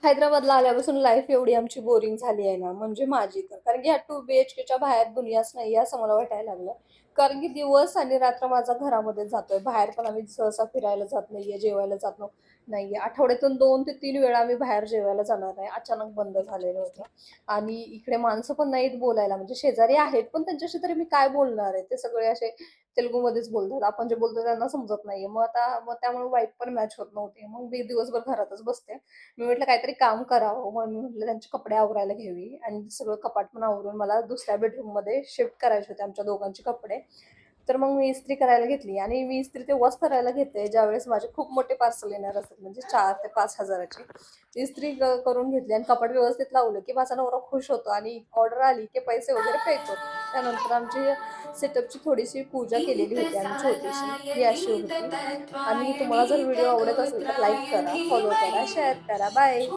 हैदराबादला आल्यापासून लाईफ एवढी आमची बोरिंग झाली आहे ना, म्हणजे माझी तर. कारण की ह्या 2 BHKच्या बाहेर दुनियाच नाही आहे असं मला वाटायला लागलं. कारण की दिवस आणि रात्र माझा घरामध्येच जातोय. बाहेर पण आम्ही सहसा फिरायला जात नाहीये, जेवायला जात नाहीये. आठवड्यातून 2 ते 3 वेळा आम्ही बाहेर जेवायला जाणार आहे. अचानक बंद झालेलं होतं. आणि इकडे माणसं पण नाहीत बोलायला, म्हणजे शेजारी आहेत, पण त्यांच्याशी तरी मी काय बोलणार आहे? ते सगळे असे तेलुगूमध्येच बोलतात. आपण जे बोलतो त्यांना समजत नाहीये. मग त्यामुळे वाईब पण मॅच होत नव्हती. मग मी दिवसभर घरातच बसते. मी म्हटलं काहीतरी काम करावं. मग मी म्हटलं त्यांचे कपडे आवरायला घ्यावी आणि सगळं कपाट पण आवरून मला दुसऱ्या बेडरूममध्ये शिफ्ट करायचे होते आमच्या दोघांचे कपडे. तर मग मी इस्त्री करायला घेतली आणि मी इस्त्री तेव्हाच करायला घेते, ज्यावेळेस माझे खूप मोठे पार्सल येणार असतात, म्हणजे 4,000 ते 5,000ची. इस्त्री करून घेतली आणि कपाट व्यवस्थित लावलं, की माझा नवरा खुश होतो आणि ऑर्डर आली, की पैसे वगैरे पे करतो. त्यानंतर आमची सेटअपची थोडीशी पूजा केलेली होती आम्ही छोटीशी. ही अशी होती. आणि तुम्हाला जर व्हिडिओ आवडत असेल तर लाईक करा, फॉलो करा, शेअर करा. बाय.